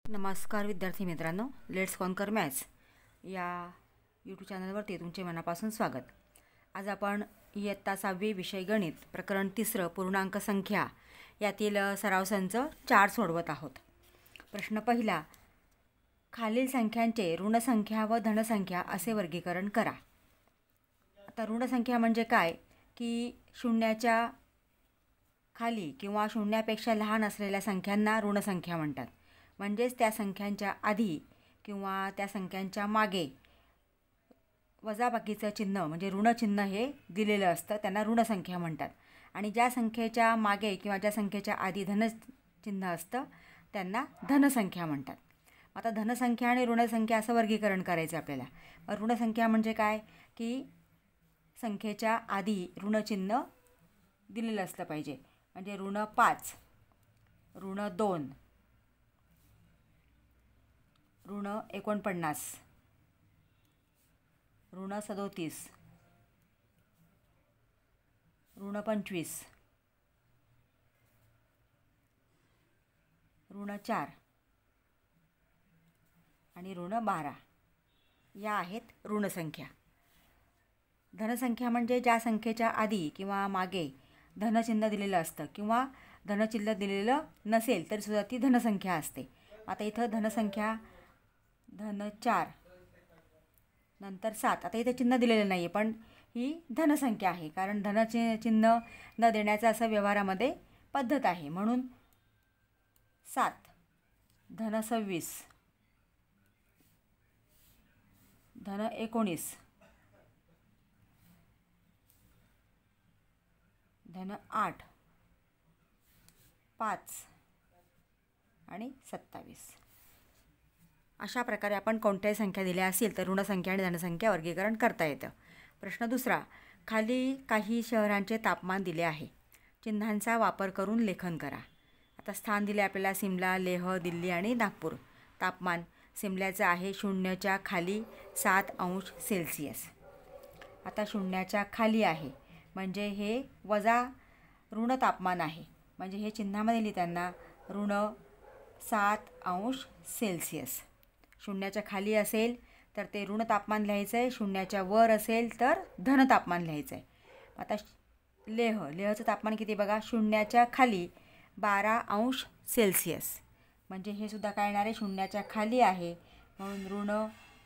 नमस्कार विद्यार्थी मित्रांनो, लेट्स कॉन्कर मॅथ्स या यूट्यूब चॅनलवरती तुमचे मनापासून स्वागत. आज आपण इयत्ता 6वी विषय गणित प्रकरण 3 पूर्णांक संख्या यातील सराव संच 4 सोडवत आहोत. प्रश्न पहिला, खालील संख्यांचे ऋणसंख्या व धनसंख्या असे वर्गीकरण करा. आता ऋणसंख्या म्हणजे काय की शून्याच्या खाली किंवा शून्यापेक्षा लहान असलेल्या संख्यांना ऋणसंख्या म्हणतात. म्हणजेच त्या संख्यांच्या आधी किंवा त्या संख्यांच्या मागे वजाबाकीचं चिन्ह म्हणजे ऋणचिन्ह हे दिलेलं असतं, त्यांना ऋणसंख्या म्हणतात. आणि ज्या संख्येच्या मागे किंवा ज्या संख्येच्या आधी धनचिन्ह असतं त्यांना धनसंख्या म्हणतात. आता धनसंख्या आणि ऋणसंख्या असं वर्गीकरण करायचं आपल्याला. ऋणसंख्या म्हणजे काय की संख्येच्या आधी ऋणचिन्ह दिलेलं असलं पाहिजे. म्हणजे ऋण 5, ऋण 2, ऋण 49, ऋण 37, ऋण 25, ऋण 4 आणि ऋण 12 या आहेत ऋणसंख्या. धनसंख्या म्हणजे ज्या संख्येच्या आधी किंवा मागे धनचिन्ह दिलेलं असतं किंवा धनचिन्ह दिलेलं नसेल तरी सुद्धा ती धनसंख्या असते. आता इथं धनसंख्या धन 4 नंतर 7, आता इथे चिन्ह दिलेलं नाही आहे पण ही धनसंख्या आहे, कारण चिन्ह न देण्याचं असं व्यवहारामध्ये पद्धत आहे. म्हणून 7, धन 26, धन 19, धन 8, 5 आणि 27 अशा प्रकारे आपण कोणत्याही संख्या दिल्या असतील तर ऋणसंख्या आणि धनसंख्या वर्गीकरण करता येतं. प्रश्न दुसरा, खाली काही शहरांचे तापमान दिले आहे. चिन्हांचा वापर करून लेखन करा. आता स्थान दिले आपल्याला सिमला, लेह, दिल्ली आणि नागपूर. तापमान सिमल्याचं आहे 0च्या खाली 7 अंश सेल्सिअस. आता 0च्या खाली आहे म्हणजे हे वजा ऋण तापमान आहे, म्हणजे हे चिन्हामध्ये लिहिताना ऋण 7 अंश सेल्सिअस. 0च्या खाली असेल तर ते ऋण तापमान लिहायचं आहे, 0च्या वर असेल तर धन तापमान लिहायचं आहे. आता लेहचं तापमान किती बघा, 0च्या खाली 12 अंश सेल्सिअस. म्हणजे हे सुद्धा काय येणार आहे, 0च्या खाली आहे म्हणून ऋण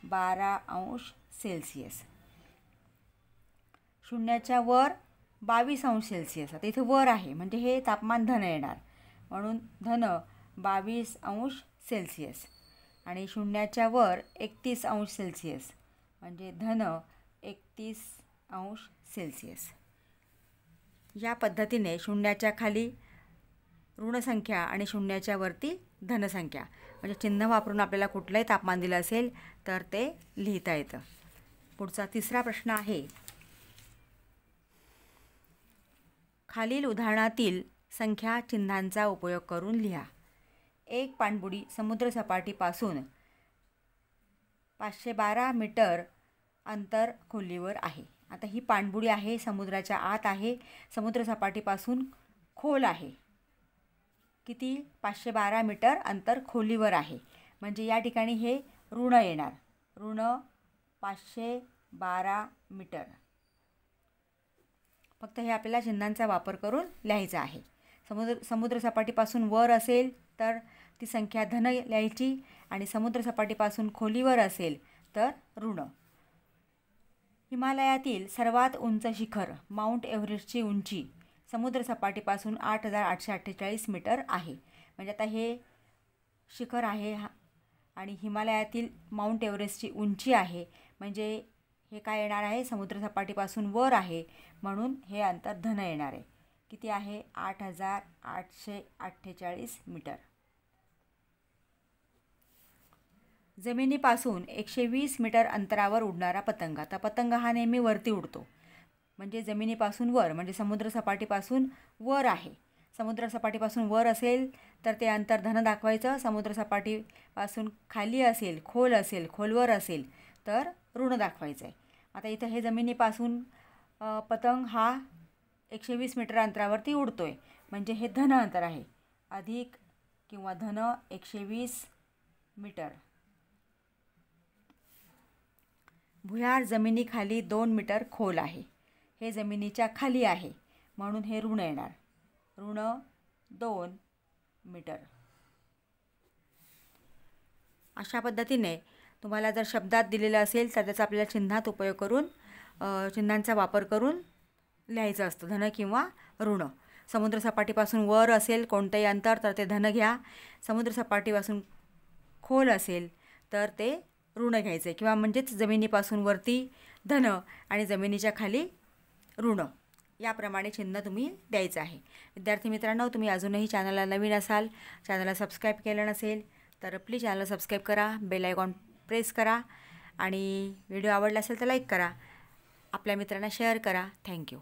12 अंश सेल्सिअस. 0च्या वर 22 अंश सेल्सिअस. आता इथे वर आहे म्हणजे हे तापमान धन येणार म्हणून धन 22 अंश सेल्सिअस. आणि 0च्या वर 31 अंश सेल्सिअस म्हणजे धन 31 अंश सेल्सिअस. या पद्धतीने 0च्या खाली ऋणसंख्या आणि 0च्या वरती धनसंख्या म्हणजे चिन्ह वापरून आपल्याला कुठलंही तापमान दिलं असेल तर ते लिहिता येतं. पुढचा तिसरा प्रश्न आहे, खालील उदाहरणातील संख्या चिन्हांचा उपयोग करून लिहा. एक पाणबुडी समुद्रसपाटीपासून 512 मीटर अंतर खोलीवर आहे. आता ही पाणबुडी आहे, समुद्राच्या आत आहे, समुद्रसपाटीपासून खोल आहे. किती, 512 मीटर अंतर खोलीवर आहे. म्हणजे या ठिकाणी हे ऋण येणार, ऋण 512 मीटर. फक्त हे आपल्याला चिन्हांचा वापर करून लिहायचं आहे. समुद्रसपाटीपासून वर असेल तर ती संख्या धन लिहायची आणि समुद्रसपाटीपासून खोलीवर असेल तर ऋण. हिमालयातील सर्वात उंच शिखर माउंट एव्हरेस्टची उंची समुद्रसपाटीपासून 8,848 मीटर आहे. म्हणजे आता हे शिखर आहे आणि हिमालयातील माउंट एव्हरेस्टची उंची आहे म्हणजे हे काय येणार आहे, समुद्रसपाटीपासून वर आहे म्हणून हे अंतर धन येणार आहे. किती आहे, 8,848 मीटर. जमिनीपासून 120 मीटर अंतरावर उडणारा पतंग. आता पतंग हा नेहमी वरती उडतो म्हणजे जमिनीपासून वर म्हणजे समुद्रसपाटीपासून वर आहे. समुद्रसपाटीपासून वर असेल तर ते अंतर धन दाखवायचं, समुद्रसपाटीपासून खाली असेल, खोल असेल, खोलवर असेल तर ऋण दाखवायचं आहे. आता इथं हे जमिनीपासून पतंग हा 120 मीटर अंतरावरती उडतो आहे म्हणजे हे धन अंतर आहे. अधिक किंवा धन 120 मीटर. भुयार जमिनीखाली 2 मीटर खोल आहे. हे जमिनीच्या खाली आहे म्हणून हे ऋण येणार. ऋण 2 मीटर. अशा पद्धतीने तुम्हाला जर शब्दात दिलेलं असेल तर त्याचा आपल्याला चिन्हात उपयोग करून चिन्हांचा वापर करून लिहायचं असतं, धन किंवा ऋण. समुद्रसपाटीपासून वर असेल कोणतंही अंतर तर ते धन घ्या. समुद्रसपाटीपासून खोल असेल तर ते ऋण घ्यायचे, किंवा म्हणजेच जमिनीपासून वरती धन आणि जमिनीच्या खाली ऋण, याप्रमाणे चिन्ह तुम्ही द्यायचं आहे. विद्यार्थी मित्रांनो, तुम्ही अजूनही चॅनलला नवीन असाल, चॅनलला सबस्क्राईब केलं नसेल तर प्लीज चॅनलला सबस्क्राईब करा, बेल आयकॉन प्रेस करा आणि व्हिडिओ आवडला असेल तर लाईक करा, आपल्या मित्रांना शेअर करा. थँक्यू.